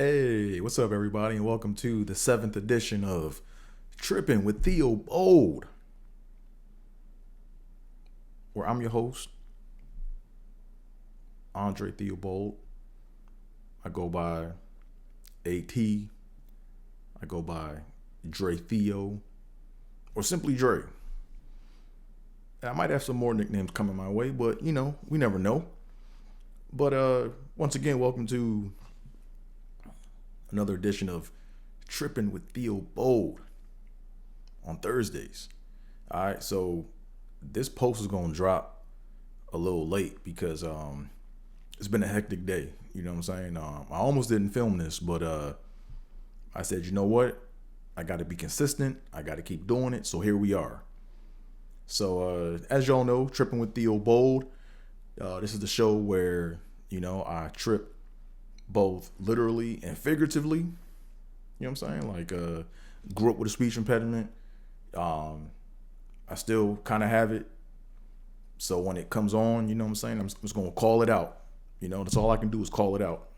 Hey, what's up, everybody, and welcome to the seventh edition of Trippin with Theobold, where I'm your host, Andre Theobold. I go by AT, I go by Dre Theo, or simply Dre. And I might have some more nicknames coming my way, but we never know. But once again, welcome to another edition of Trippin with Theobold on Thursdays. All right, so this post is gonna drop a little late because it's been a hectic day. You know what I'm saying? I almost didn't film this, but I said, you know what? I got to be consistent. I got to keep doing it. So here we are. So as y'all know, Trippin with Theobold. This is the show where I trip both literally and figuratively. You know what I'm saying? Like grew up with a speech impediment. I still kind of have it. So when it comes on, you know what I'm saying? I'm just going to call it out. That's all I can do is call it out,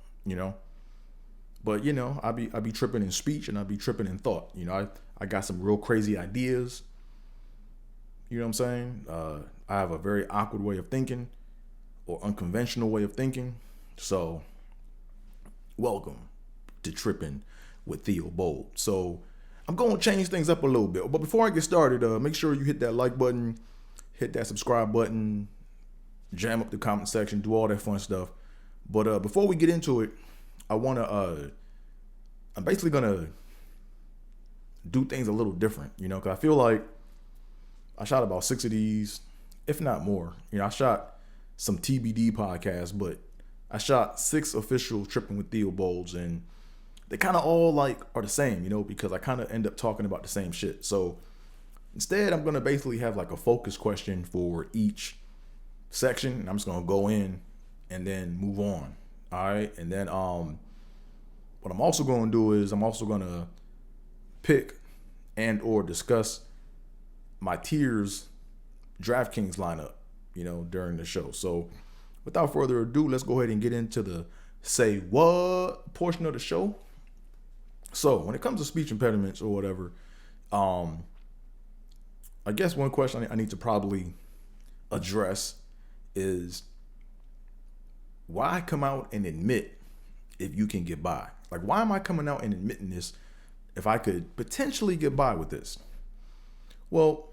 But, I be tripping in speech and I be tripping in thought. I got some real crazy ideas. You know what I'm saying? I have a very awkward way of thinking or unconventional way of thinking. So welcome to Trippin with Theobold. So I'm going to change things up a little bit. But before I get started, make sure you hit that like button, hit that subscribe button, jam up the comment section, do all that fun stuff. But before we get into it, I'm basically going to do things a little different, because I feel like I shot about 6 of these, if not more. I shot some TBD podcasts, but I shot 6 official Trippin with Theobolds, and they kind of all are the same, because I kind of end up talking about the same shit. So instead, I'm going to basically have a focus question for each section, and I'm just going to go in and then move on. All right. And then what I'm also going to do is I'm also going to pick and or discuss my tiers DraftKings lineup, during the show. So without further ado, let's go ahead and get into the say what portion of the show. So when it comes to speech impediments or whatever, I guess one question I need to probably address is why come out and admit if you can get by? Why am I coming out and admitting this if I could potentially get by with this? Well,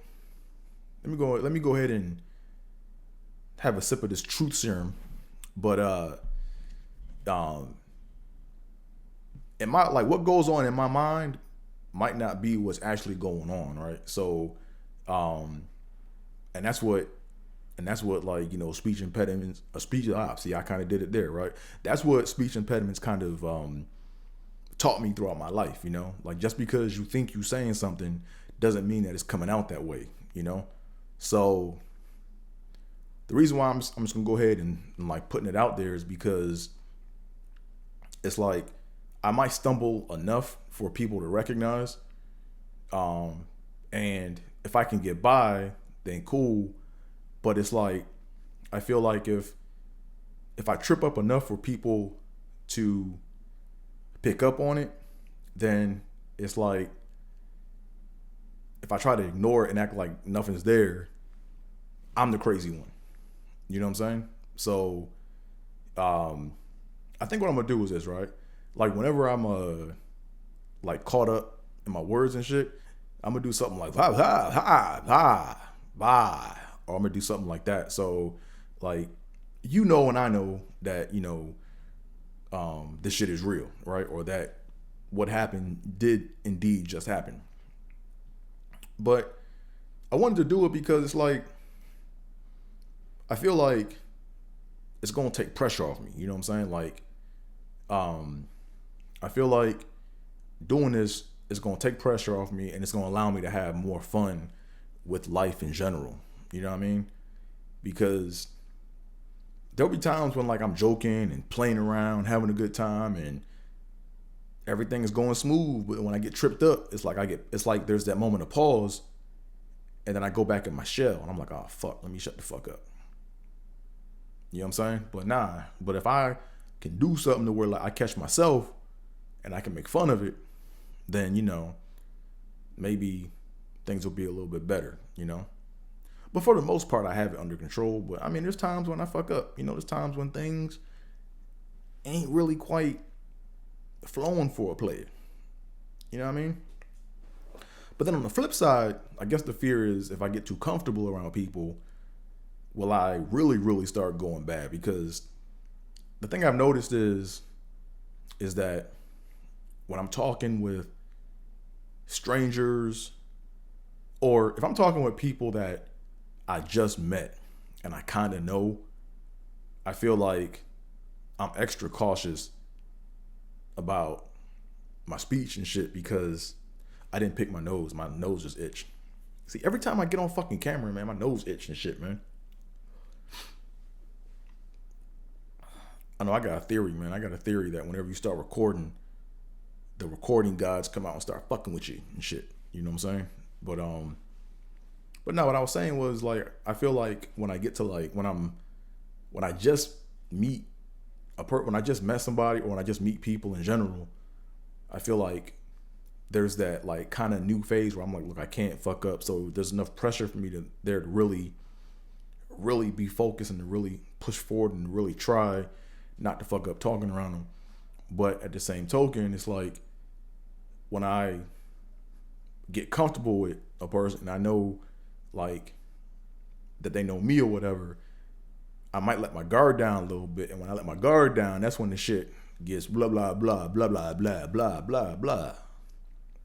let me go ahead and have a sip of this truth serum. But in my what goes on in my mind might not be what's actually going on, right? So and that's what speech impediments, I kind of did it there, right? That's what speech impediments kind of taught me throughout my life, just because you think you're saying something doesn't mean that it's coming out that way, So the reason why I'm just gonna go ahead and putting it out there is because it's I might stumble enough for people to recognize, and if I can get by, then cool. But it's I feel like if I trip up enough for people to pick up on it, then it's if I try to ignore it and act like nothing's there, I'm the crazy one. You know what I'm saying? So I think what I'm gonna do is this, right? Whenever I'm caught up in my words and shit, I'm gonna do something like ha ha ha ha bye. Or I'm gonna do something like that. So and I know that, this shit is real, right? Or that what happened did indeed just happen. But I wanted to do it because it's I feel like it's gonna take pressure off me. You know what I'm saying? I feel like doing this is gonna take pressure off me and it's gonna allow me to have more fun with life in general. You know what I mean? Because there'll be times when I'm joking and playing around, having a good time, and everything is going smooth. But when I get tripped up, it's there's that moment of pause, and then I go back in my shell, and I'm like, oh fuck, let me shut the fuck up. You know what I'm saying? But if I can do something to where I catch myself and I can make fun of it, then, maybe things will be a little bit better. But for the most part, I have it under control. But I mean, there's times when I fuck up. There's times when things ain't really quite flowing for a player. You know what I mean? But then on the flip side, I guess the fear is if I get too comfortable around people, will I really, really start going bad? Because the thing I've noticed is that when I'm talking with strangers, or if I'm talking with people that I just met and I kind of know, I feel like I'm extra cautious about my speech and shit because I didn't pick my nose. My nose just itched. See, every time I get on fucking camera, man, my nose itch and shit, man. I know I got a theory, man. I got a theory that whenever you start recording, the recording gods come out and start fucking with you and shit. You know what I'm saying? But no, what I was saying was like, I feel like when I get to like, when I just meet when I just met somebody, or when I just meet people in general, I feel like there's that like kind of new phase where I'm like, look, I can't fuck up. So there's enough pressure for me to really, really be focused and to really push forward and really try not to fuck up talking around them. But at the same token, it's like when I get comfortable with a person and I know like that they know me or whatever, I might let my guard down a little bit. And when I let my guard down, that's when the shit gets blah, blah, blah, blah, blah, blah, blah, blah, blah.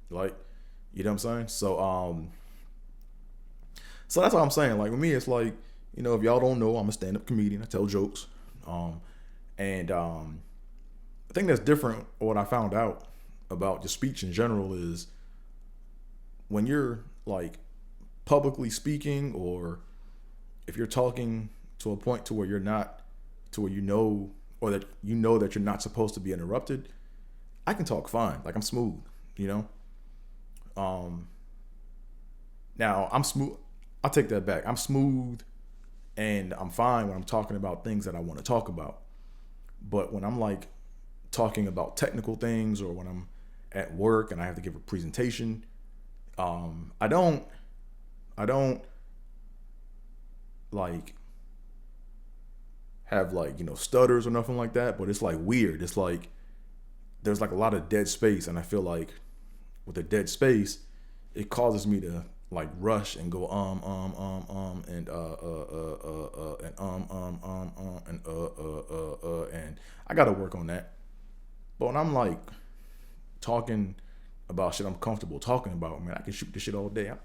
Like, you know what I'm saying? So that's what I'm saying. Like with me, it's like, if y'all don't know, I'm a stand-up comedian. I tell jokes. And the thing that's different, or what I found out about just speech in general, is when you're like publicly speaking, or if you're talking to a point to where you're not, to where or that that you're not supposed to be interrupted, I can talk fine. Like I'm smooth, Now I'm smooth. I'll take that back. I'm smooth and I'm fine when I'm talking about things that I want to talk about. But when I'm like talking about technical things, or when I'm at work and I have to give a presentation, I don't like have like, stutters or nothing like that, but it's like weird. It's like there's like a lot of dead space, and I feel like with the dead space, it causes me to like rush and go and and I gotta work on that. But when I'm like talking about shit I'm comfortable talking about, man, I can shoot this shit all day. I'm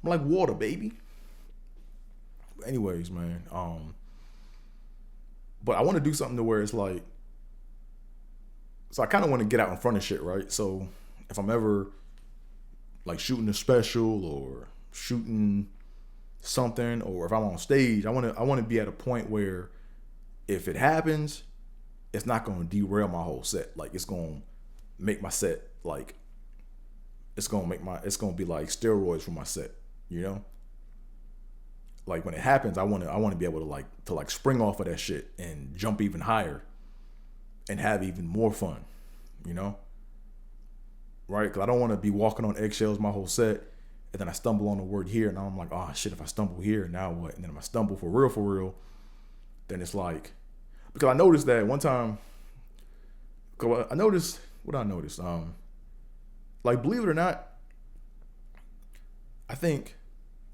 like water, baby. Anyways, man, but I want to do something to where it's like, so I kind of want to get out in front of shit, right? So if I'm ever like shooting a special or shooting something, or if I'm on stage, I want to be at a point where if it happens, it's not going to derail my whole set. Like it's going to make my set like, it's going to be like steroids for my set, Like when it happens, I want to be able to like spring off of that shit and jump even higher and have even more fun, Right? Because I don't want to be walking on eggshells my whole set, and then I stumble on a word here, and now I'm like, oh shit, if I stumble here, now what? And then if I stumble for real, then it's like, because I noticed that one time, what I noticed, like believe it or not, I think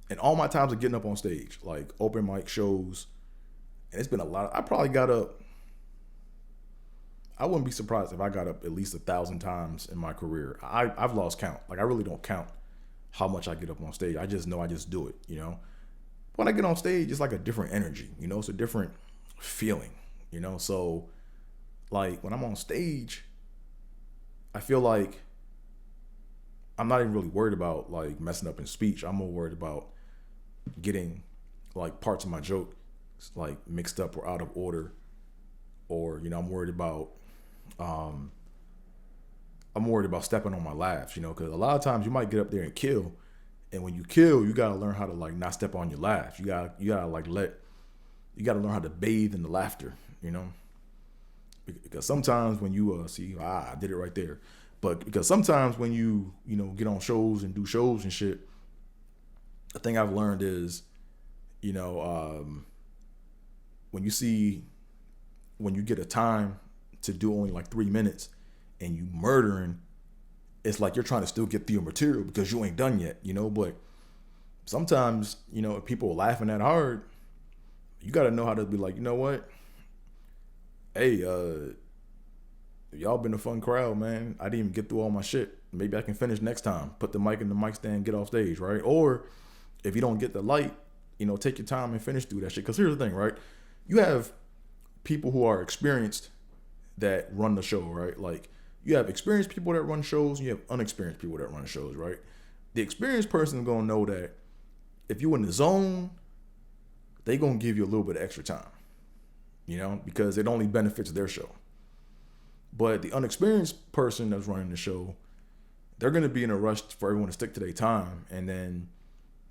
in all my times of getting up on stage, like open mic shows, and it's been a lot. I probably got up. I wouldn't be surprised if I got up at least 1,000 times in my career. I've lost count. Like I really don't count how much I get up on stage. I just know I just do it, When I get on stage, it's like a different energy, It's a different feeling, So like when I'm on stage, I feel like I'm not even really worried about like messing up in speech. I'm more worried about getting like parts of my joke like mixed up or out of order, or I'm worried about stepping on my laughs, because a lot of times you might get up there and kill, and when you kill, you gotta learn how to like not step on your laughs. You gotta learn how to bathe in the laughter, Because sometimes when you see, I did it right there. But because sometimes when you know get on shows and do shows and shit, the thing I've learned is, you know, when you see when you get a time to do only like 3 minutes and you murdering, it's like you're trying to still get through your material because you ain't done yet, you know. But sometimes, you know, if people are laughing that hard, you got to know how to be like, you know what? Hey, y'all been a fun crowd, man. I didn't even get through all my shit. Maybe I can finish next time. Put the mic in the mic stand, get off stage, right? Or if you don't get the light, you know, take your time and finish through that shit. Because here's the thing, right? You have people who are experienced that run the show, right? Like you have experienced people that run shows, and you have unexperienced people that run shows, right? The experienced person is gonna know that if you in the zone, they gonna give you a little bit of extra time, you know, because it only benefits their show. But the unexperienced person that's running the show, they're gonna be in a rush for everyone to stick to their time, and then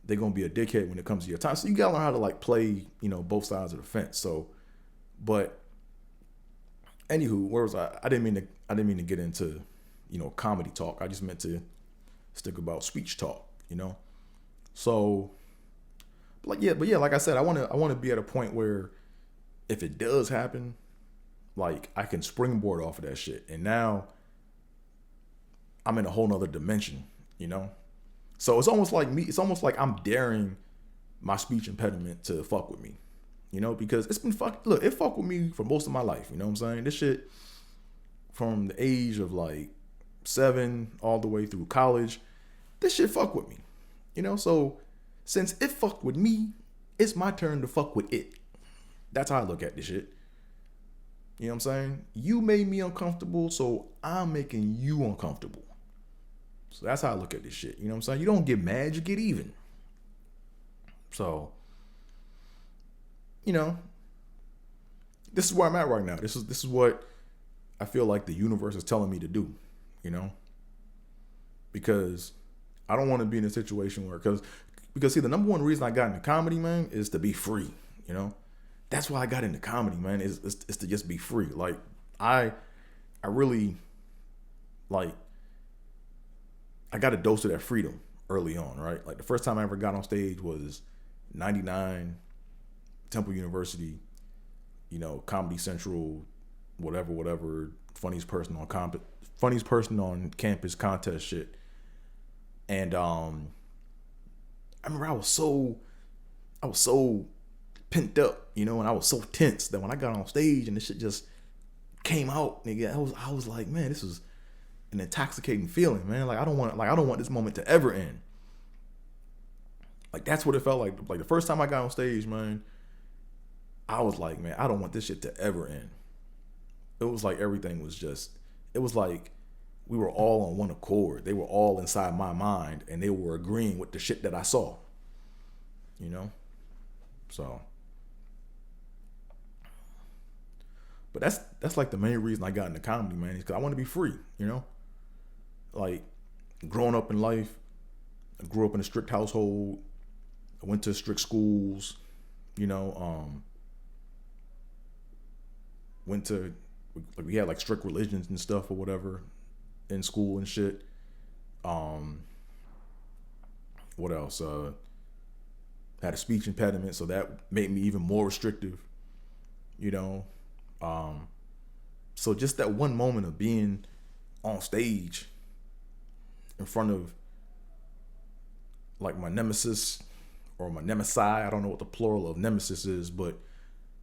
they're gonna be a dickhead when it comes to your time. So you gotta learn how to like play, you know, both sides of the fence. So, but anywho, where was I? I didn't mean to get into, you know, comedy talk. I just meant to stick about speech talk, you know. So, like like I said, I want to be at a point where if it does happen, like I can springboard off of that shit, and now I'm in a whole nother dimension, you know. So it's almost like me. It's almost like I'm daring my speech impediment to fuck with me, you know, because it's been fuck. Look, it fucked with me for most of my life. You know what I'm saying? This shit from the age of like 7 all the way through college, this shit fucked with me, you know. So since it fucked with me, it's my turn to fuck with it. That's how I look at this shit. You know what I'm saying? You made me uncomfortable, so I'm making you uncomfortable. So that's how I look at this shit. You know what I'm saying? You don't get mad, you get even. So, you know, this is where I'm at right now. This is what I feel like the universe is telling me to do, you know? Because I don't want to be in a situation where, because see, the number one reason I got into comedy, man, is to be free, you know? That's why I got into comedy, man, is to just be free. Like, I really, like, I got a dose of that freedom early on, right? Like the first time I ever got on stage was 99, Temple University, you know, Comedy Central, whatever, funniest person on campus contest shit. And I remember I was so pent up, you know, and I was so tense that when I got on stage and this shit just came out, nigga, I was like, man, this is an intoxicating feeling, man. Like I don't want this moment to ever end. Like that's what it felt like. Like the first time I got on stage, man, I was like, man, I don't want this shit to ever end. It was like everything was just, it was like we were all on one accord. They were all inside my mind and they were agreeing with the shit that I saw. You know? So, but that's like the main reason I got into comedy, man, is because I want to be free, you know? Like, growing up in life, I grew up in a strict household. I went to strict schools, you know, we had like strict religions and stuff or whatever in school and shit. What else? Had a speech impediment, so that made me even more restrictive, you know. So just that one moment of being on stage in front of like my nemesis or my nemesi, I don't know what the plural of nemesis is, but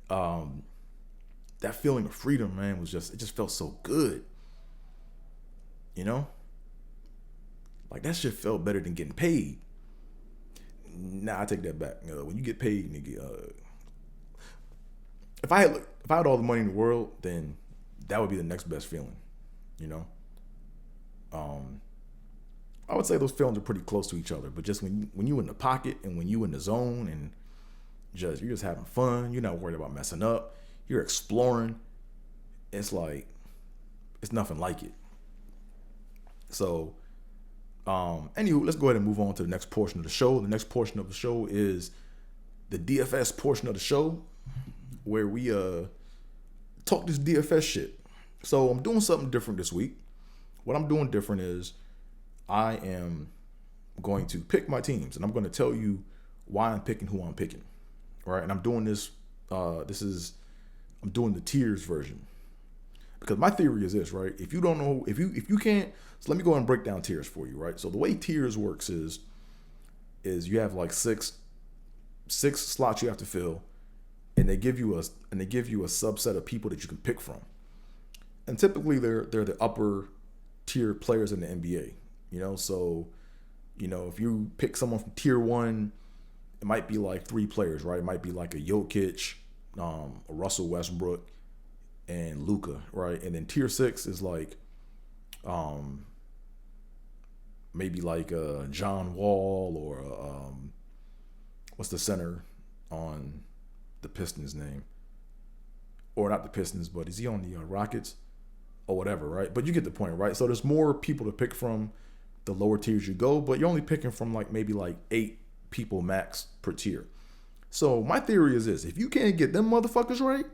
that feeling of freedom, man, it just felt so good, you know. Like that shit felt better than getting paid. Nah, I take that back. When you get paid, nigga, if I had all the money in the world, then that would be the next best feeling, you know. I would say those feelings are pretty close to each other, but just when you in the pocket and when you in the zone and you're just having fun, you're not worried about messing up, you're exploring. It's like it's nothing like it. So, anywho, let's go ahead and move on to the next portion of the show. The next portion of the show is the DFS portion of the show, where we talk this DFS shit. So I'm doing something different this week. What I'm doing different is I am going to pick my teams, and I'm going to tell you why I'm picking who I'm picking. Right? And I'm doing this. I'm doing the tiers version because my theory is this, right? If you don't know, if you can't, so let me go and break down tiers for you, right? So the way tiers works is you have like six slots you have to fill, and they give you a subset of people that you can pick from. And typically they're the upper tier players in the NBA. So if you pick someone from tier one, it might be like three players, right? It might be like a Jokic, a Russell Westbrook, and Luka, right? And then tier six is like maybe like a John Wall or what's the center on the Pistons name? Or not the Pistons, but is he on the Rockets or whatever, right? But you get the point, right? So there's more people to pick from the lower tiers you go, but you're only picking from like maybe like 8 people max per tier. So my theory is this: if you can't get them motherfuckers right,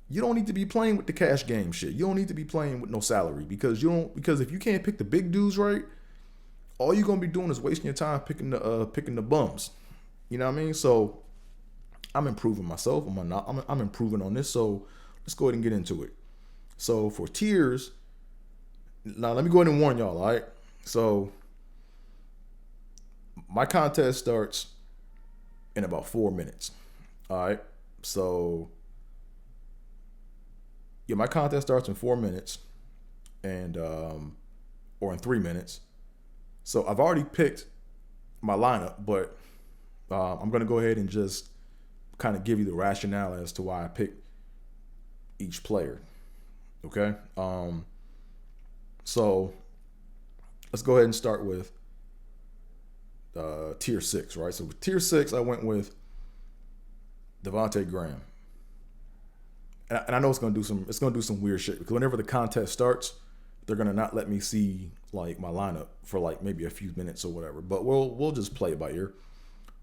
you don't need to be playing with the cash game shit. You don't need to be playing with no salary because if you can't pick the big dudes right, all you're gonna be doing is wasting your time picking the bums. You know what I mean? So I'm improving myself. I'm improving on this. So let's go ahead and get into it. So for tiers, now let me go ahead and warn y'all. All right. So my contest starts in about 4 minutes. All right. So yeah, my contest starts in 4 minutes, and or in 3 minutes. So I've already picked my lineup, but I'm gonna go ahead and just kind of give you the rationale as to why I picked each player. Okay. So let's go ahead and start with tier 6, right? So with tier 6, I went with Devontae Graham. And I know it's gonna do some weird shit because whenever the contest starts, they're gonna not let me see like my lineup for like maybe a few minutes or whatever. But we'll just play it by ear.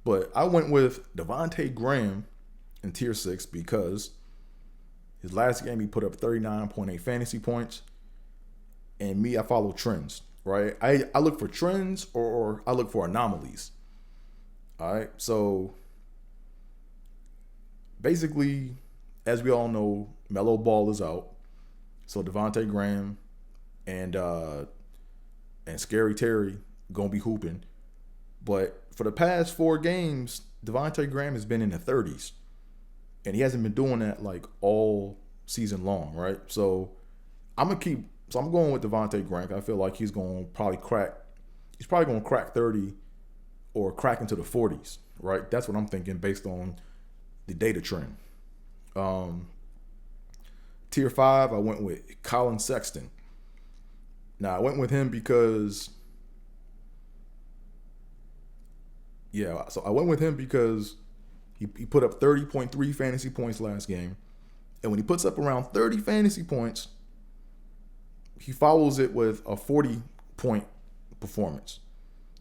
But I went with Devontae Graham in tier 6 because his last game he put up 39.8 fantasy points. And me, I follow trends, right? I look for trends or I look for anomalies. All right. So basically, as we all know, Melo Ball is out. So Devontae Graham and Scary Terry gonna be hooping. But for the past 4 games, Devontae Graham has been in the 30s. And he hasn't been doing that like all season long, right? So I'm going with Devontae Graham. I feel like he's probably going to crack 30 or crack into the 40s, right? That's what I'm thinking based on the data trend. Tier 5, I went with Colin Sexton. Now, I went with him because he put up 30.3 fantasy points last game. And when he puts up around 30 fantasy points, he follows it with a 40-point performance,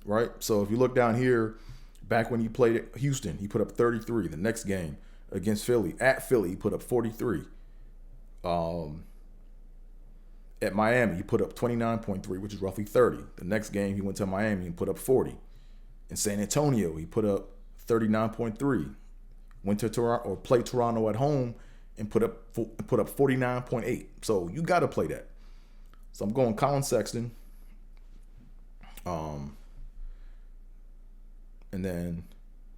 right? So if you look down here, back when he played at Houston, he put up 33. The next game against Philly, at Philly, he put up 43. At Miami, he put up 29.3, which is roughly 30. The next game, he went to Miami and put up 40. In San Antonio, he put up 39.3. Went to Toronto or played Toronto at home and put up 49.8. So you got to play that. So I'm going Colin Sexton. And then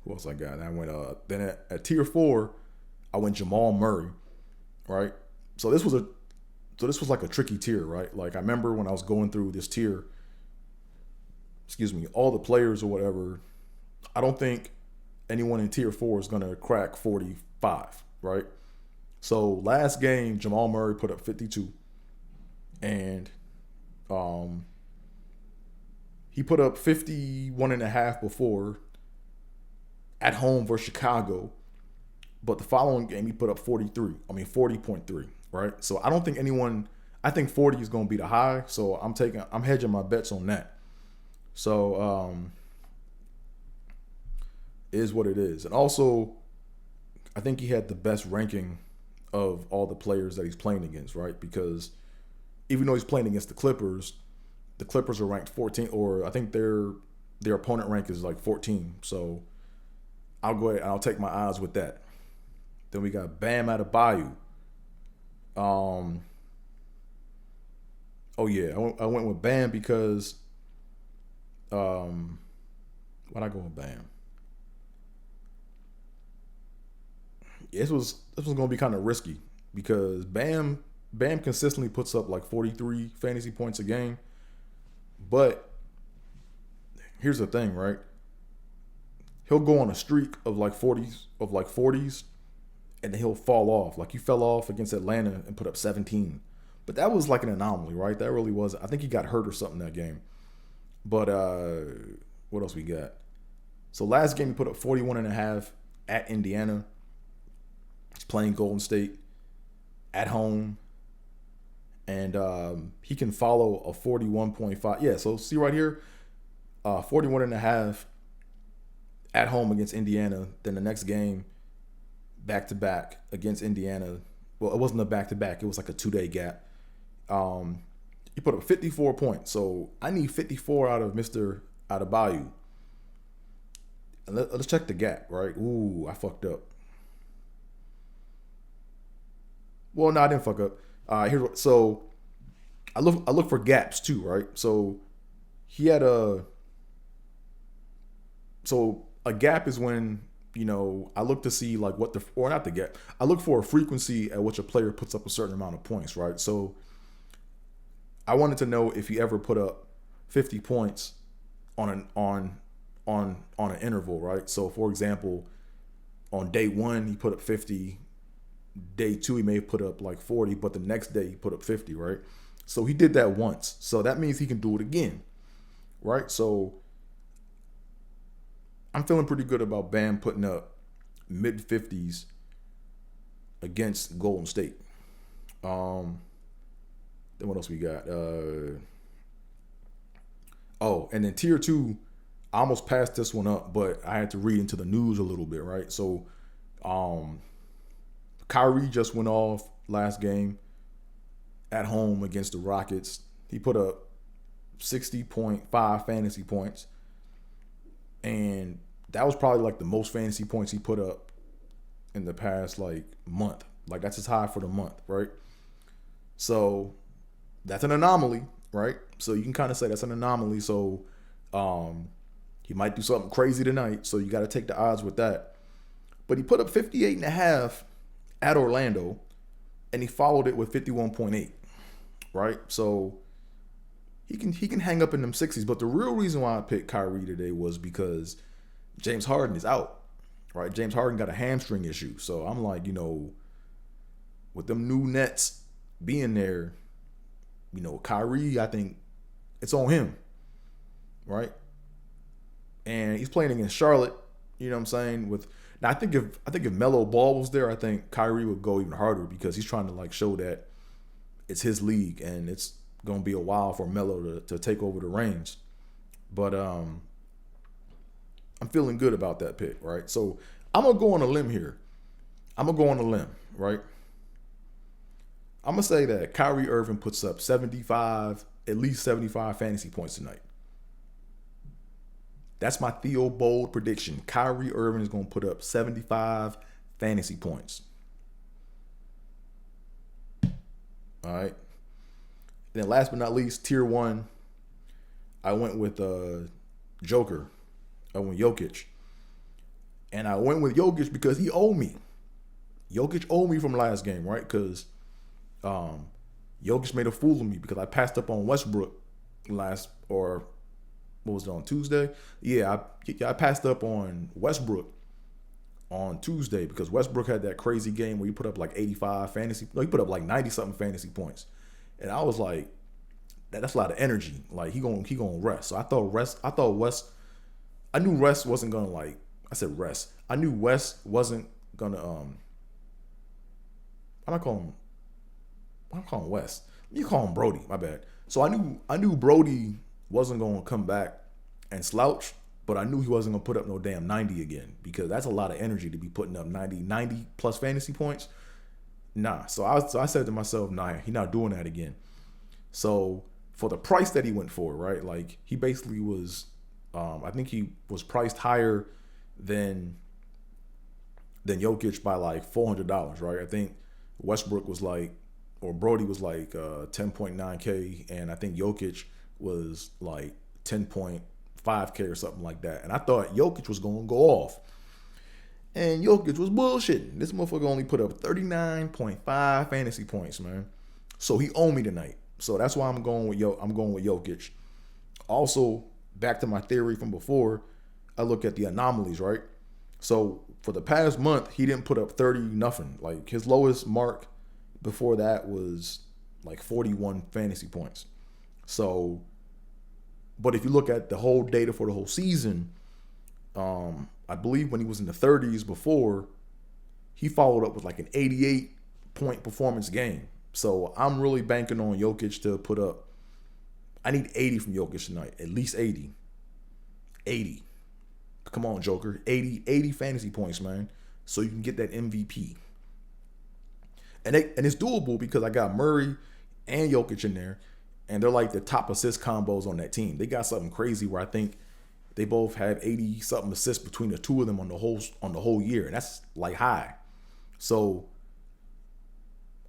who else I got? I went then at tier 4, I went Jamal Murray, right? So this was like a tricky tier, right? Like I remember when I was going through this tier, all the players or whatever, I don't think anyone in tier 4 is going to crack 45, right? So last game, Jamal Murray put up 52. And he put up 51.5 before at home versus Chicago. But the following game, he put up 40.3, right? So I don't think I think 40 is going to be the high. So I'm hedging my bets on that. So is what it is. And also, I think he had the best ranking of all the players that he's playing against, right? Because even though he's playing against the Clippers are ranked 14, or I think their opponent rank is like 14. So I'll go ahead and I'll take my odds with that. Then we got Bam Adebayo. Oh yeah, I went with Bam because why'd I go with Bam? This was gonna be kind of risky because Bam consistently puts up like 43 fantasy points a game. But here's the thing, right? He'll go on a streak of like 40s, and then he'll fall off. Like he fell off against Atlanta and put up 17. But that was like an anomaly, right? That really was. I think he got hurt or something that game. But what else we got? So last game he put up 41 and a half at Indiana. He's playing Golden State at home. And he can follow a 41.5. Yeah, so see right here, 41 and a half at home against Indiana. Then the next game, back-to-back against Indiana. Well, it wasn't a back-to-back. It was like a 2-day gap. He put up 54 points. So I need 54 out of Mr. Adebayo. And let's check the gap, right? Ooh, I fucked up. Well, no, I didn't fuck up. So I look for gaps too, right? So he had a gap is when, I look to see like or not the gap. I look for a frequency at which a player puts up a certain amount of points, right? So I wanted to know if he ever put up 50 points on an interval, right? So for example, on day 1 he put up 50. Day 2 he may have put up like 40, but the next day he put up 50, right? So he did that once. So that means he can do it again, right? So I'm feeling pretty good about Bam putting up mid 50s against Golden State. Then what else we got? And then tier 2, I almost passed this one up, but I had to read into the news a little bit, right? So Kyrie just went off last game at home against the Rockets. He put up 60.5 fantasy points. And that was probably like the most fantasy points he put up in the past like month. Like that's his high for the month, right? So that's an anomaly, right? So you can kind of say that's an anomaly. So he might do something crazy tonight. So you got to take the odds with that. But he put up 58 and a half at Orlando, and he followed it with 51.8, right? So he can hang up in them 60s. But the real reason why I picked Kyrie today was because James Harden is out, right? James Harden got a hamstring issue. So I'm like, with them new Nets being there, Kyrie, I think it's on him, right? And he's playing against Charlotte, you know what I'm saying? Now I think if Melo Ball was there, I think Kyrie would go even harder because he's trying to like show that it's his league and it's gonna be a while for Melo to take over the reins. But I'm feeling good about that pick, right? So I'm gonna go on a limb here. Right? I'm gonna say that Kyrie Irving puts up at least 75 fantasy points tonight. That's my Theobold prediction. Kyrie Irving is going to put up 75 fantasy points. All right. Then last but not least, tier 1, I went with Joker. I went Jokic. And I went with Jokic because he owed me. Jokic owed me from last game, right? Because Jokic made a fool of me because I passed up on Westbrook what was it, on Tuesday? Yeah, I passed up on Westbrook on Tuesday because Westbrook had that crazy game where he put up like 85 fantasy. No, he put up like 90-something fantasy points. And I was like, that's a lot of energy. Like he gonna rest. So I knew West wasn't gonna like. I said rest. I knew West wasn't gonna. I'm calling West. You call him Brody. My bad. So I knew Brody wasn't going to come back and slouch, but I knew he wasn't going to put up no damn 90 again because that's a lot of energy to be putting up 90 plus fantasy points. Nah. So I said to myself, nah, he not doing that again. So for the price that he went for, right? Like he basically was, I think he was priced higher than Jokic by like $400, right? I think Westbrook was like, or Brody was like 10.9K, and I think Jokic was like 10.5K or something like that. And I thought Jokic was going to go off. And Jokic was bullshitting. This motherfucker only put up 39.5 fantasy points, man. So he owned me tonight. So that's why I'm going with Jokic. Also, back to my theory from before, I look at the anomalies, right? So for the past month, he didn't put up 30 nothing. Like his lowest mark before that was like 41 fantasy points. So, but if you look at the whole data for the whole season, I believe when he was in the 30s before, he followed up with like an 88 point performance game. So I'm really banking on Jokic to put up. I need 80 from Jokic tonight, at least 80. 80. Come on, Joker. 80 fantasy points, man. So you can get that MVP. And it's doable because I got Murray and Jokic in there. And they're like the top assist combos on that team. They got something crazy where I think they both have 80 something assists between the two of them on the whole year. And that's like high. So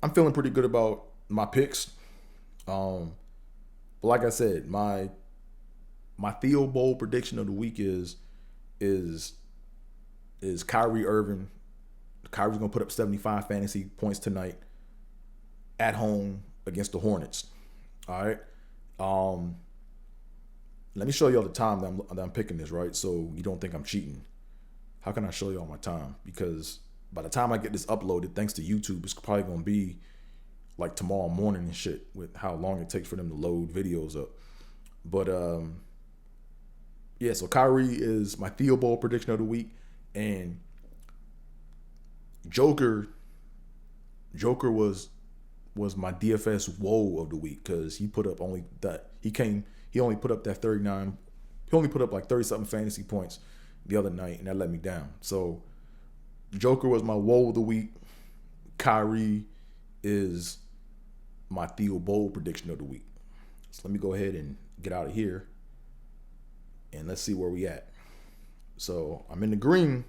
I'm feeling pretty good about my picks. But like I said, my Theobold prediction of the week is Kyrie Irving. Kyrie's gonna put up 75 fantasy points tonight at home against the Hornets. All right. Let me show y'all the time that I'm picking this, right? So you don't think I'm cheating. How can I show y'all my time? Because by the time I get this uploaded, thanks to YouTube, it's probably gonna be like tomorrow morning and shit with how long it takes for them to load videos up. But yeah, so Kyrie is my Theobald prediction of the week, and Joker was my DFS woe of the week because he put up only that he only put up that 39. He only put up like 30 something fantasy points the other night, and that let me down. So Joker was my woe of the week. Kyrie is my Theobald prediction of the week. So let me go ahead and get out of here, and let's see where we at. So I'm in the green,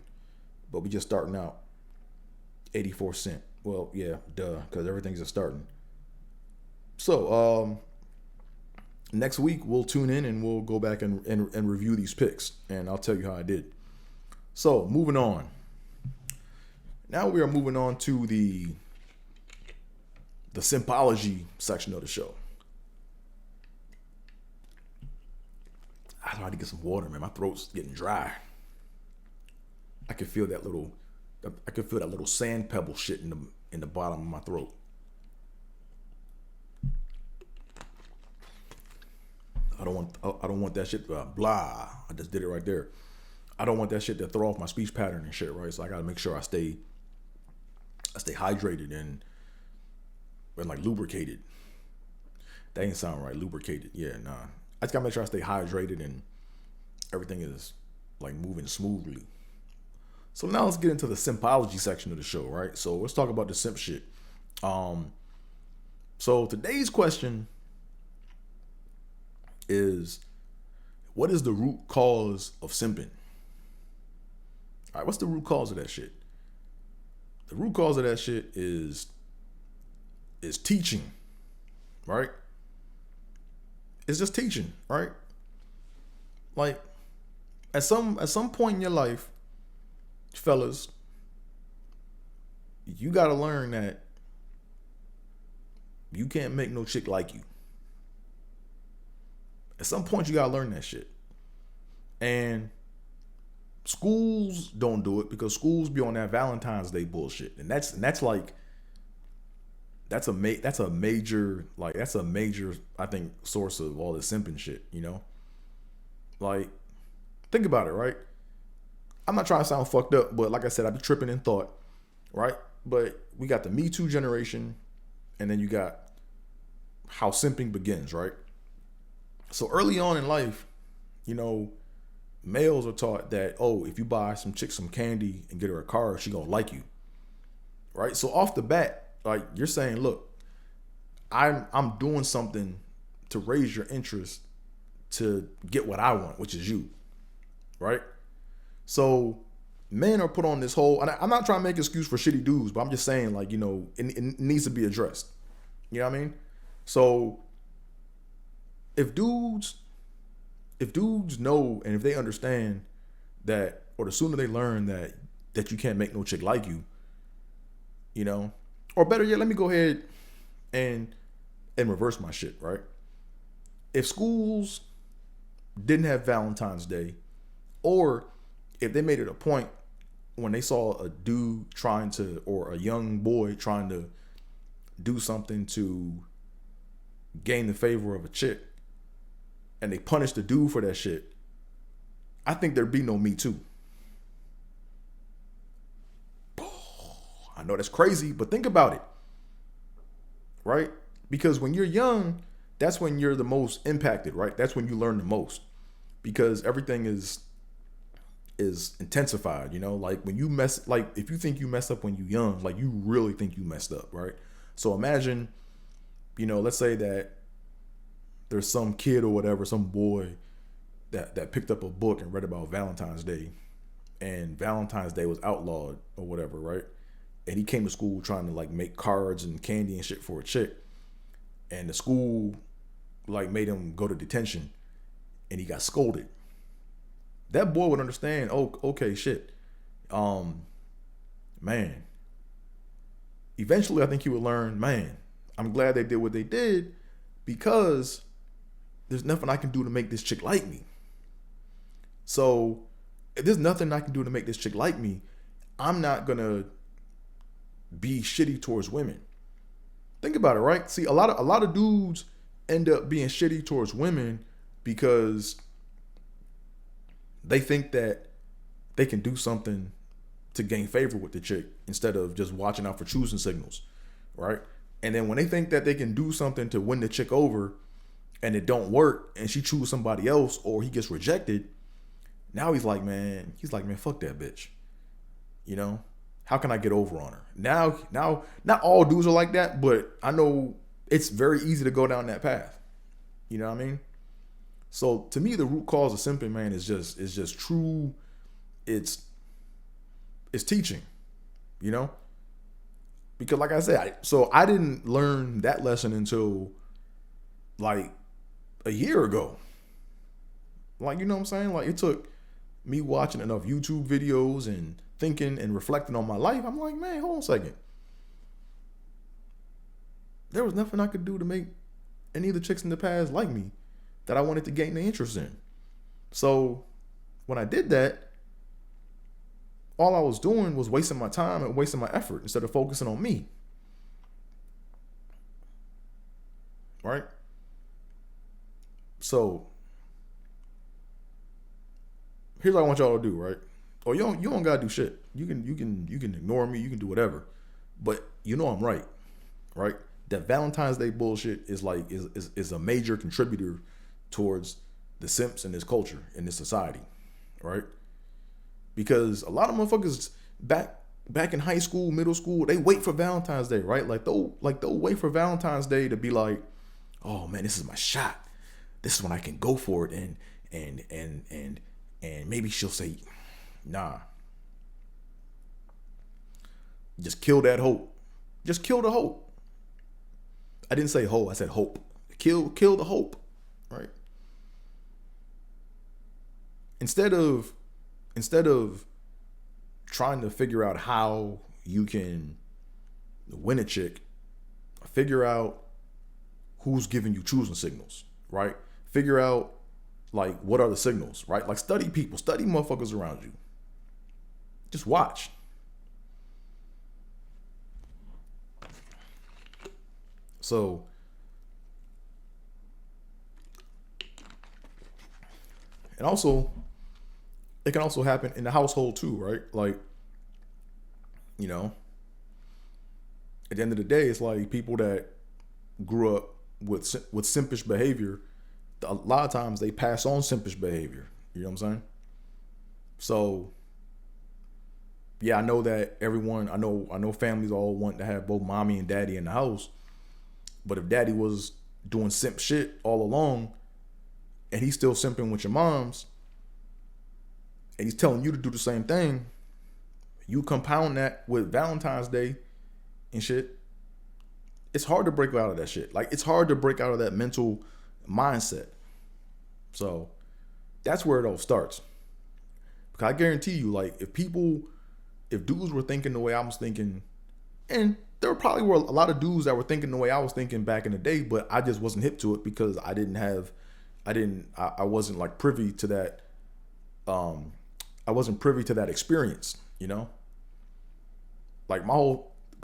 but we just starting out. 84 cents. Well, yeah, duh, because everything's just starting. So next week we'll tune in and we'll go back and review these picks, and I'll tell you how I did. So moving on. Now we are moving on to the sympology section of the show. I tried to get some water, man. My throat's getting dry. I can feel that little sand pebble shit in the bottom of my throat. I don't want that shit to blah. I just did it right there. I don't want that shit to throw off my speech pattern and shit, right? So I gotta make sure I stay hydrated and like lubricated. That ain't sound right. Lubricated. Yeah, nah. I just gotta make sure I stay hydrated and everything is like moving smoothly. So now let's get into the sympology section of the show, right? So let's talk about the simp shit. So today's question is, what is the root cause of simping? All right, what's the root cause of that shit? The root cause of that shit is teaching, right? It's just teaching, right? Like at some point in your life, fellas, you gotta learn that you can't make no chick like you. At some point, you gotta learn that shit. And schools don't do it because schools be on that Valentine's Day bullshit, and that's a major I think source of all the simping shit. You know, like think about it, right? I'm not trying to sound fucked up, but like I said, I be tripping in thought, right? But we got the Me Too generation, and then you got how simping begins, right? So early on in life, you know, males are taught that, oh, if you buy some chick some candy and get her a car, she gonna like you, right? So off the bat, Like you're saying, look, I'm doing something to raise your interest to get what I want, which is you, right? So men are put on this whole, and I'm not trying to make an excuse for shitty dudes, but I'm just saying, like, it needs to be addressed. You know what I mean? So if dudes know and if they understand that, or the sooner they learn that you can't make no chick like you, or better yet, let me go ahead and reverse my shit, right? If schools didn't have Valentine's Day, or if they made it a point when they saw a dude trying to, or a young boy trying to do something to gain the favor of a chick, and they punish the dude for that shit, I think there'd be no Me Too. I know that's crazy, but think about it, right? Because when you're young, that's when you're the most impacted, right? That's when you learn the most, because everything is intensified, like when you if you think you mess up when you're young, like you really think you messed up, right? So imagine, let's say that there's some kid or whatever, some boy that picked up a book and read about Valentine's Day, and Valentine's Day was outlawed or whatever, right? And he came to school trying to like make cards and candy and shit for a chick, and the school like made him go to detention, and he got scolded. That boy would understand, oh, okay, shit. Man. Eventually, I think he would learn, man, I'm glad they did what they did, because there's nothing I can do to make this chick like me. So if there's nothing I can do to make this chick like me, I'm not going to be shitty towards women. Think about it, right? See, a lot of dudes end up being shitty towards women because they think that they can do something to gain favor with the chick instead of just watching out for choosing signals, right? And then when they think that they can do something to win the chick over and it don't work and she chooses somebody else or he gets rejected, now he's like, man, fuck that bitch. How can I get over on her? Now, not all dudes are like that, but I know it's very easy to go down that path. You know what I mean? So to me, the root cause of simping, man, is just true. It's teaching, because like I said, I didn't learn that lesson until like a year ago. Like, you know what I'm saying? Like it took me watching enough YouTube videos and thinking and reflecting on my life. I'm like, man, hold on a second. There was nothing I could do to make any of the chicks in the past like me that I wanted to gain their interest in. So when I did that, all I was doing was wasting my time and wasting my effort instead of focusing on me. Right? So here's what I want y'all to do, right? Oh, you don't gotta do shit. You can ignore me, you can do whatever. But I'm right. Right? That Valentine's Day bullshit is a major contributor towards the simps in this culture, in this society. Right? Because a lot of motherfuckers back in high school, middle school, they wait for Valentine's Day, right? Like they'll wait for Valentine's Day to be like, oh man, this is my shot. This is when I can go for it, and maybe she'll say, nah. Just kill that hope. Just kill the hope. I didn't say hope, I said hope. Kill the hope, right? Instead of trying to figure out how you can win a chick, figure out who's giving you choosing signals, right? Figure out like what are the signals, right? Like study people, study motherfuckers around you. Just watch. So and also it can also happen in the household too, right? Like, at the end of the day, it's like people that grew up with simpish behavior, a lot of times they pass on simpish behavior. You know what I'm saying? So, Yeah, I know that everyone, I know families all want to have both mommy and daddy in the house. But if daddy was doing simp shit all along and he's still simping with your moms and he's telling you to do the same thing, you compound that with Valentine's Day and shit, it's hard to break out of that shit. Like, it's hard to break out of that mental mindset. So that's where it all starts. Because I guarantee you, like, if dudes were thinking the way I was thinking, and there probably were a lot of dudes that were thinking the way I was thinking back in the day, but I just wasn't hip to it because I wasn't like privy to that. I wasn't privy to that experience, you know? Like cause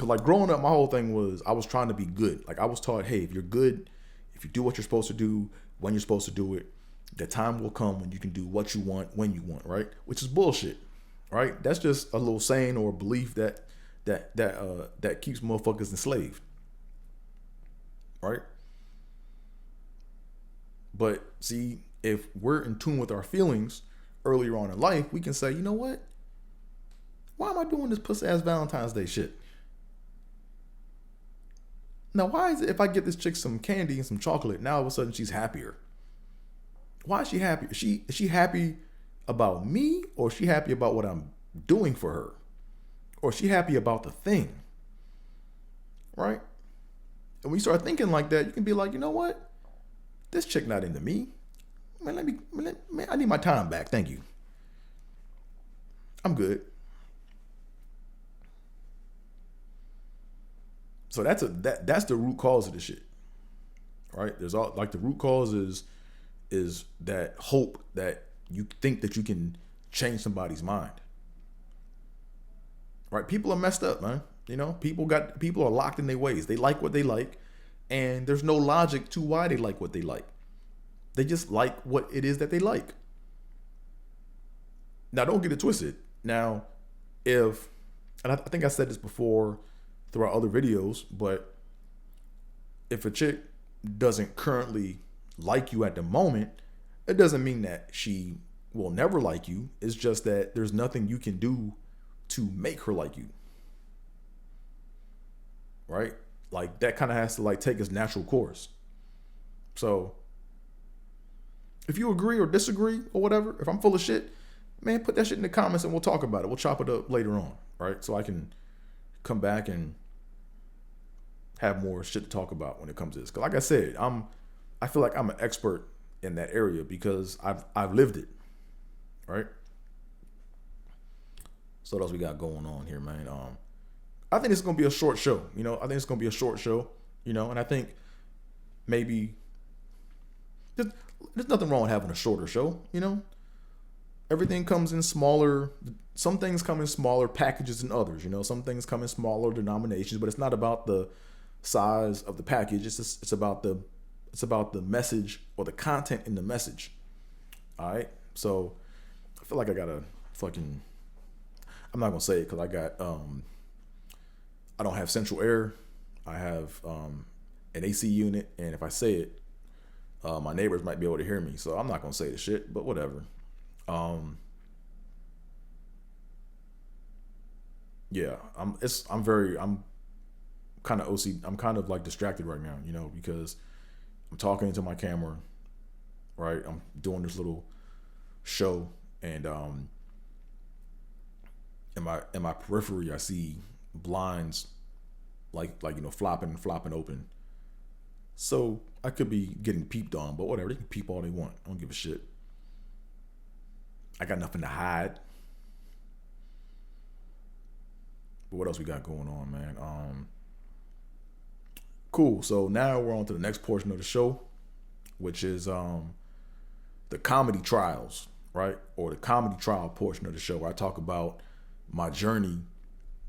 like growing up, my whole thing was I was trying to be good. Like I was taught, hey, if you're good, if you do what you're supposed to do, when you're supposed to do it, the time will come when you can do what you want, when you want, right? Which is bullshit, right? That's just a little saying or a belief that keeps motherfuckers enslaved, right? But see, if we're in tune with our feelings earlier on in life, we can say, you know what? Why am I doing this pussy ass Valentine's Day shit? Now, why is it if I get this chick some candy and some chocolate, now all of a sudden she's happier? Why is she happy? Is she happy about me, or is she happy about what I'm doing for her? Or is she happy about the thing? Right? And when you start thinking like that, you can be like, you know what? This chick not into me. Man, I need my time back. Thank you. I'm good. So that's the root cause of the shit. Right? There's all like the root cause is that hope that you think that you can change somebody's mind. Right? People are messed up, man. You know, people are locked in their ways. They like what they like, and there's no logic to why they like what they like. They just like what it is that they like. Now, don't get it twisted. Now, and I think I said this before throughout other videos, but if a chick doesn't currently like you at the moment, it doesn't mean that she will never like you. It's just that there's nothing you can do to make her like you. Right? Like that kind of has to like take its natural course. So if you agree or disagree or whatever, if I'm full of shit, man, put that shit in the comments and we'll talk about it. We'll chop it up later on, right? So I can come back and have more shit to talk about when it comes to this. Cause like I said, I feel like I'm an expert in that area because I've lived it, right? So what else we got going on here, man? I think it's gonna be a short show. You know, I think it's gonna be a short show. You know, and I think maybe there's nothing wrong with having a shorter show. You know, everything comes in smaller. Some things come in smaller packages than others. You know, some things come in smaller denominations, but it's not about the size of the package. It's about the message or the content in the message. All right. So I feel like I got a fucking. I'm not gonna say it because I got I don't have central air. I have an AC unit, and if I say it, my neighbors might be able to hear me. So I'm not gonna say the shit, but whatever. Yeah, I'm kind of OC. I'm kind of like distracted right now, you know, because I'm talking into my camera, right? I'm doing this little show, and in my periphery, I see blinds like you know flopping open. So I could be getting peeped on, but whatever. They can peep all they want. I don't give a shit. I got nothing to hide. But what else we got going on, man? Cool. So now we're on to the next portion of the show, which is the comedy trials, right? Or the comedy trial portion of the show where I talk about my journey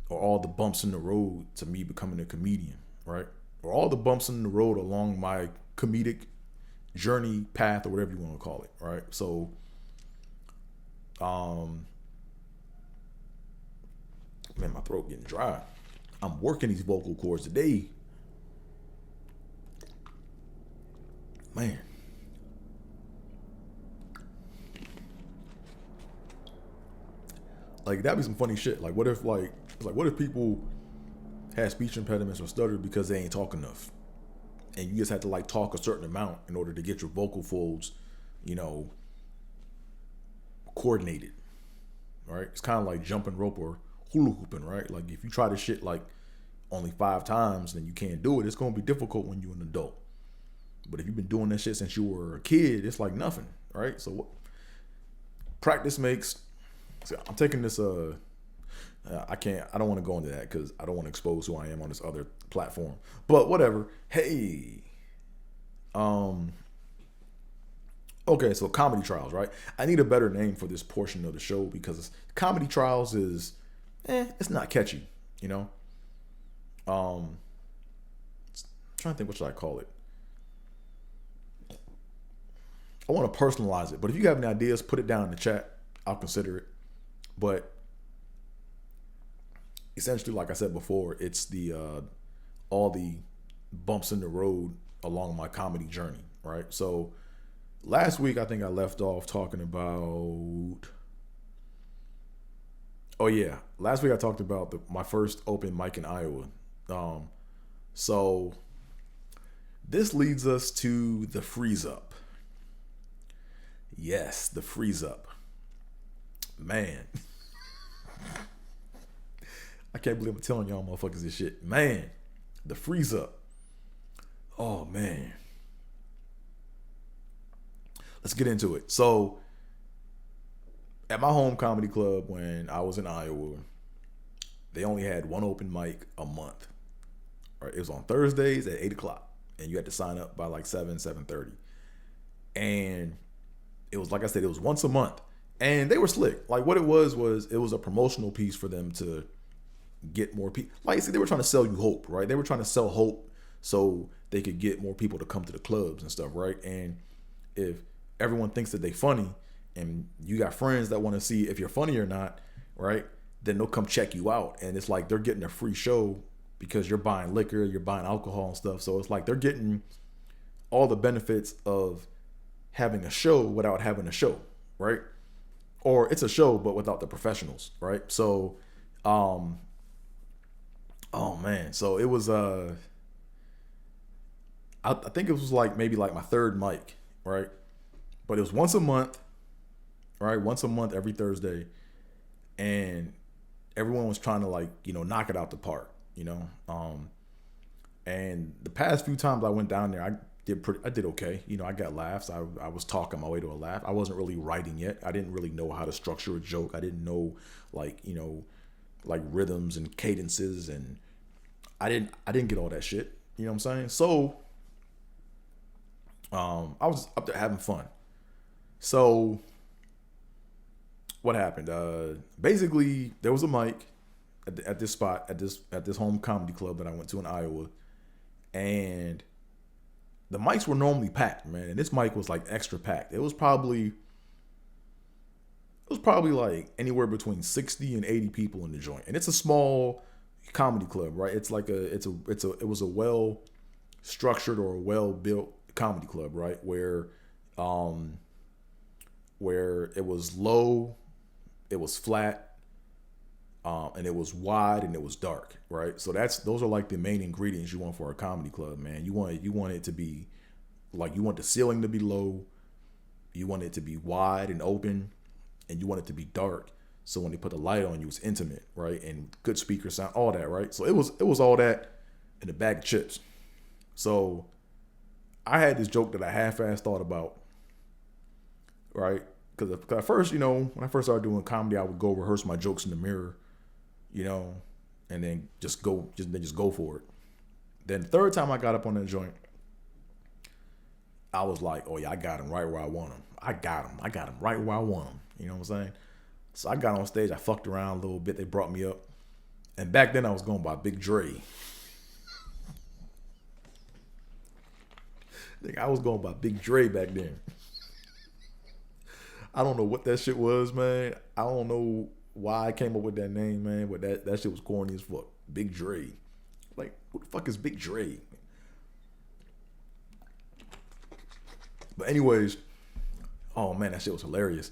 or all the bumps in the road to me becoming a comedian, right? Or all the bumps in the road along my comedic journey path or whatever you want to call it, right? So man, my throat getting dry. I'm working these vocal cords today. Man. Like that'd be some funny shit. Like what if people had speech impediments or stuttered because they ain't talk enough, and you just had to like talk a certain amount in order to get your vocal folds, you know, coordinated. Right? It's kind of like jumping rope or hula hooping, right? Like if you try this shit like only 5 times, then you can't do it. It's gonna be difficult when you're an adult. But if you've been doing that shit since you were a kid, it's like nothing, right? So practice makes. So I'm taking this. I can't. I don't want to go into that because I don't want to expose who I am on this other platform. But whatever. Hey. Okay, so comedy trials, right? I need a better name for this portion of the show because comedy trials is, it's not catchy, you know. I'm trying to think what should I call it. I want to personalize it, but if you have any ideas, put it down in the chat. I'll consider it. But essentially, like I said before, it's the all the bumps in the road along my comedy journey, right? So last week, I think I left off talking about. Oh yeah, last week I talked about my first open mic in Iowa. So this leads us to the freeze up. Yes, the freeze up. Man. I can't believe I'm telling y'all motherfuckers this shit. Man, the freeze up. Oh man. Let's get into it. So at my home comedy club when I was in Iowa, they only had one open mic a month. Right? It was on Thursdays at 8 o'clock. And you had to sign up by like 7:30. And it was, like I said, it was once a month. And they were slick. Like what it was it was a promotional piece for them to get more people. Like, see, they were trying to sell you hope, right? They were trying to sell hope so they could get more people to come to the clubs and stuff, right? And if everyone thinks that they funny and you got friends that want to see if you're funny or not, right? Then they'll come check you out. And it's like they're getting a free show because you're buying liquor, you're buying alcohol and stuff. So it's like they're getting all the benefits of having a show without having a show, right? Or it's a show but without the professionals, right? So oh man, so it was I think it was like maybe like my third mic, right? But it was once a month, right? Once a month every Thursday, and everyone was trying to like, you know, knock it out the park, you know. And the past few times I went down there, I did okay. You know, I got laughs. I was talking my way to a laugh. I wasn't really writing yet. I didn't really know how to structure a joke. I didn't know like, you know, like rhythms and cadences, and I didn't get all that shit. You know what I'm saying? So I was up there having fun. So what happened? Basically there was a mic at this spot at this home comedy club that I went to in Iowa, and the mics were normally packed, man, and this mic was like extra packed. It was probably like anywhere between 60 and 80 people in the joint, and it's a small comedy club, right? It's like it was a well structured or a well built comedy club, right? Where it was low, it was flat, and it was wide and it was dark, right? So those are like the main ingredients you want for a comedy club, man. You want it to be like, you want the ceiling to be low, you want it to be wide and open, and you want it to be dark. So when they put the light on you, it's intimate, right? And good speaker sound, all that, right? So it was all that in a bag of chips. So I had this joke that I half-assed thought about, right? Because at first, you know, when I first started doing comedy, I would go rehearse my jokes in the mirror, you know, and then just go for it. Then the third time I got up on that joint, I was like, oh yeah, I got him right where I want him. I got him right where I want him. You know what I'm saying? So I got on stage, I fucked around a little bit. They brought me up. And back then I was going by Big Dre. I was going by Big Dre back then. I don't know what that shit was, man. I don't know why I came up with that name, man. But that shit was corny as fuck. Big Dre. Like, what the fuck is Big Dre? But anyways, oh man, that shit was hilarious.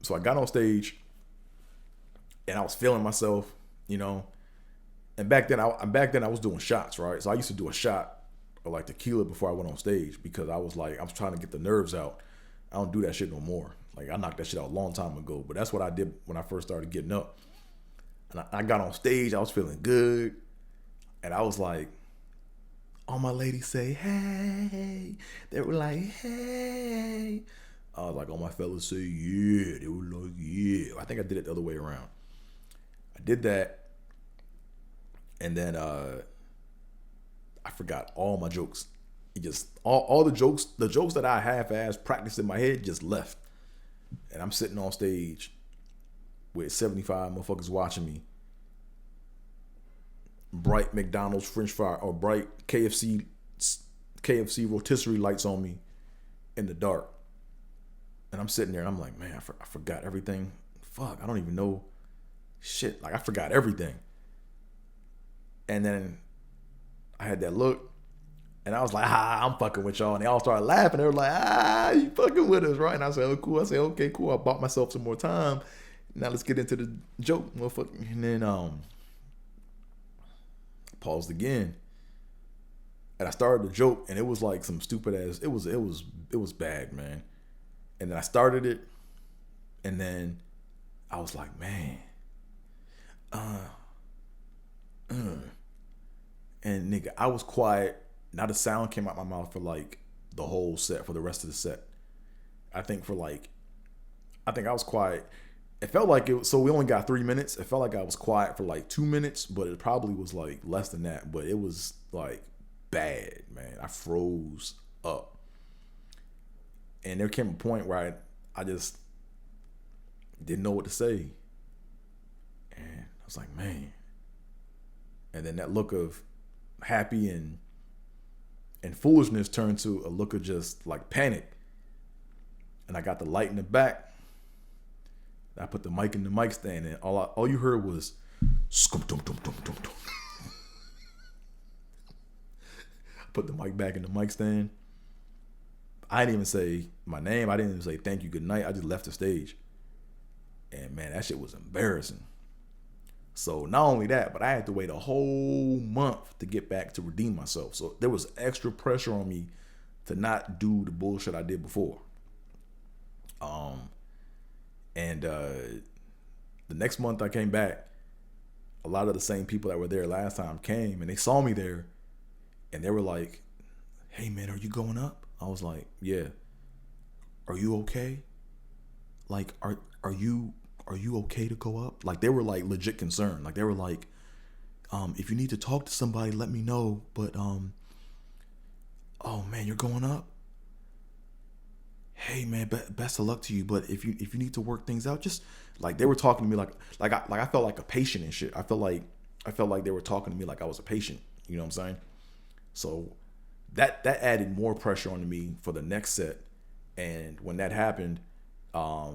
So I got on stage and I was feeling myself, you know. And back then I was doing shots, right? So I used to do a shot of like tequila before I went on stage because I was trying to get the nerves out. I don't do that shit no more. Like I knocked that shit out a long time ago, but that's what I did when I first started getting up. And I got on stage, I was feeling good, and I was like, all my ladies say, hey. They were like, hey. I was like, all my fellas say, yeah. They were like, yeah. I think I did it the other way around. I did that. And then I forgot all my jokes. It just all the jokes that I half-ass practiced in my head just left. And I'm sitting on stage with 75 motherfuckers watching me. Bright McDonald's French fry or bright KFC rotisserie lights on me in the dark. And I'm sitting there and I'm like, man, I forgot everything. Fuck, I don't even know shit. Like I forgot everything. And then I had that look, and I was like, I'm fucking with y'all. And they all started laughing. They were like, you fucking with us, right? And I said, oh, cool. I said, okay, cool. I bought myself some more time. Now let's get into the joke, motherfucker. And then paused again. And I started the joke, and it was like some stupid ass, it was bad, man. And then I started it, and then I was like, man, and nigga, I was quiet. Not a sound came out my mouth for like the whole set, for the rest of the set. I think I was quiet. It felt like so we only got 3 minutes. It felt like I was quiet for like 2 minutes, but it probably was like less than that. But it was like bad, man. I froze up. And there came a point where I just didn't know what to say. And I was like, man. And then that look of happy and foolishness turned to a look of just like panic. And I got the light in the back. I put the mic in the mic stand, and all you heard was scum dum dum dum dum dum. Put the mic back in the mic stand. I didn't even say my name. I didn't even say thank you, good night. I just left the stage. And man, that shit was embarrassing. So not only that, but I had to wait a whole month to get back to redeem myself. So there was extra pressure on me to not do the bullshit I did before. And the next month I came back, a lot of the same people that were there last time came, and they saw me there, and they were like, hey man, are you going up? I was like, yeah. Are you okay? Like, are you okay to go up? Like, they were like legit concerned. Like, they were like, if you need to talk to somebody, let me know. But oh man, you're going up? Hey man, best of luck to you. But if you need to work things out, just like they were talking to me like I felt like a patient and shit. I felt like they were talking to me like I was a patient. You know what I'm saying? So that added more pressure on me for the next set. And when that happened, I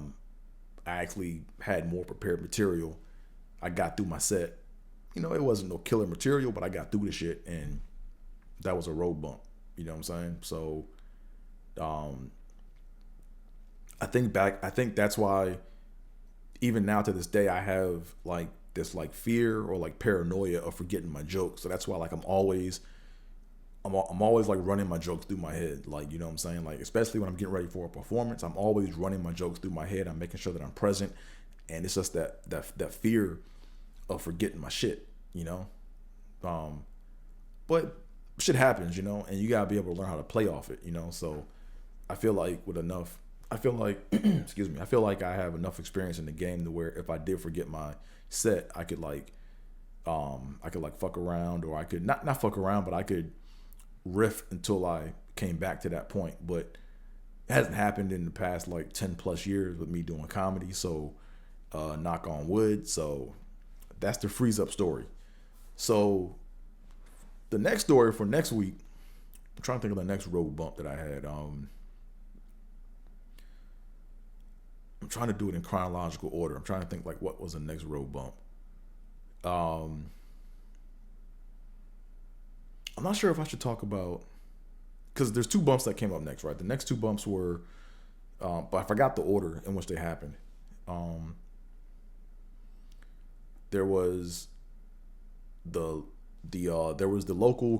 actually had more prepared material. I got through my set. You know, it wasn't no killer material, but I got through the shit, and that was a road bump. You know what I'm saying? So, I think that's why even now to this day I have like this like fear or like paranoia of forgetting my jokes. So that's why like I'm always like running my jokes through my head. Like, you know what I'm saying? Like, especially when I'm getting ready for a performance, I'm always running my jokes through my head. I'm making sure that I'm present. And it's just that fear of forgetting my shit, you know? But shit happens, you know, and you gotta be able to learn how to play off it, you know? So I feel like excuse me, I feel like I have enough experience in the game to where if I did forget my set, I could fuck around, or I could not fuck around, but I could riff until I came back to that point. But it hasn't happened in the past like 10 plus years with me doing comedy. So knock on wood. So that's the freeze up story. So the next story for next week, I'm trying to think of the next road bump that I had. I'm trying to do it in chronological order. I'm trying to think like what was the next road bump. I'm not sure if I should talk about, because there's 2 bumps that came up next, right? The next 2 bumps were, but I forgot the order in which they happened. Um, there was there was the local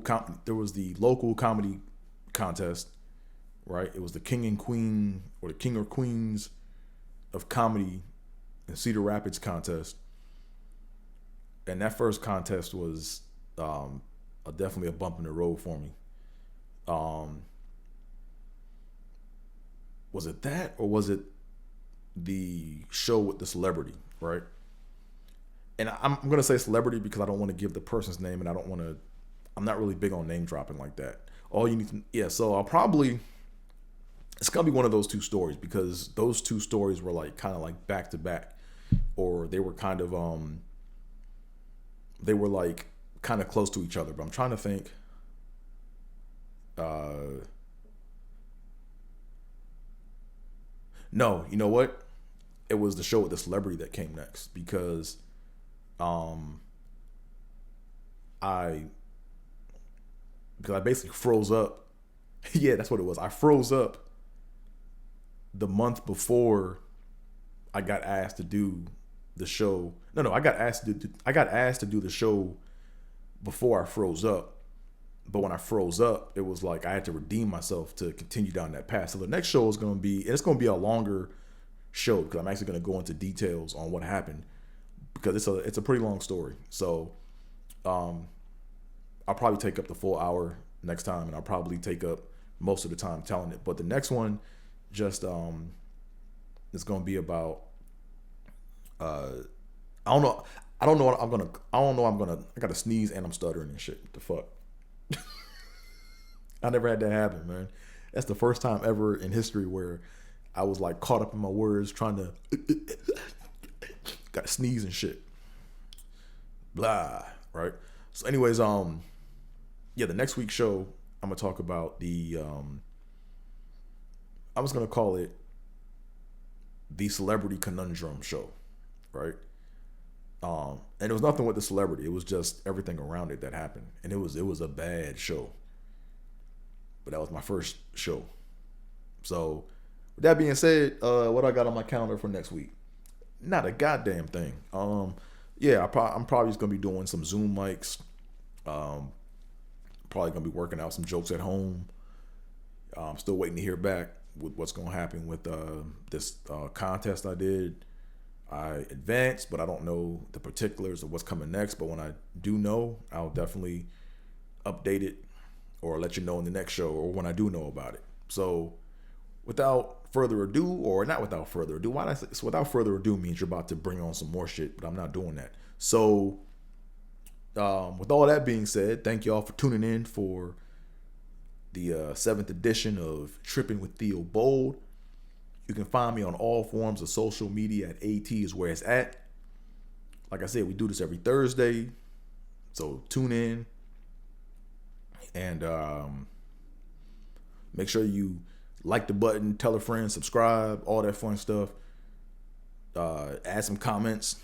comedy contest, right? It was the king and queen, or the king or queens of comedy in Cedar Rapids contest, and that first contest was definitely a bump in the road for me. Um, was it that, or was it the show with the celebrity, right? And I'm gonna say celebrity because I don't want to give the person's name, and I don't want to. I'm not really big on name dropping like that. All you need to, yeah. So I'll probably, it's gonna be one of those two stories, because those two stories were like kind of like back to back, or they were kind of they were like kind of close to each other. But I'm trying to think. Uh, no, you know what? It was the show with the celebrity that came next, because um I because I basically froze up. Yeah, that's what it was. I froze up the month before I got asked to do the show. No, I got asked to do the show before I froze up. But when I froze up, it was like I had to redeem myself to continue down that path. So the next show is going to be, and it's going to be a longer show, because I'm actually going to go into details on what happened, because it's a pretty long story. So um, I'll probably take up the full hour next time, and I'll probably take up most of the time telling it. But the next one, just it's going to be about uh, I don't know. I don't know what I'm gonna. I don't know. I gotta sneeze and I'm stuttering and shit. What the fuck? I never had that happen, man. That's the first time ever in history where I was like caught up in my words, trying to gotta sneeze and shit. Blah. Right. So, anyways, yeah, the next week's show, I'm gonna talk about I was gonna call it the Celebrity Conundrum Show, right? And it was nothing with the celebrity. It was just everything around it that happened, and it was a bad show. But that was my first show. So, with that being said, what I got on my calendar for next week? Not a goddamn thing. Yeah, I'm probably just gonna be doing some Zoom mics. Probably gonna be working out some jokes at home. I'm still waiting to hear back with what's gonna happen with this contest I did. I advanced, but I don't know the particulars of what's coming next. But when I do know, I'll definitely update it or let you know in the next show, or when I do know about it. So without further ado, or not without further ado, why did I say so? Without further ado means you're about to bring on some more shit, but I'm not doing that. So with all that being said, thank you all for tuning in for the 7th edition of Trippin with Theobold. You can find me on all forms of social media at AT is where it's at. Like I said, we do this every Thursday, so tune in and make sure you like the button, tell a friend, subscribe, all that fun stuff. Add some comments,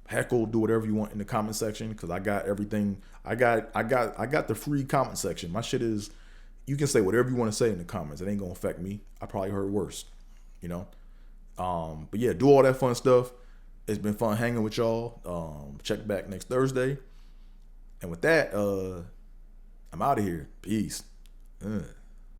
heckle, do whatever you want in the comment section, because I got everything. I got the free comment section. My shit is, you can say whatever you want to say in the comments. It ain't gonna affect me. I probably heard worse, you know. But yeah, do all that fun stuff. It's been fun hanging with y'all. Check back next Thursday. And with that, I'm out of here. Peace.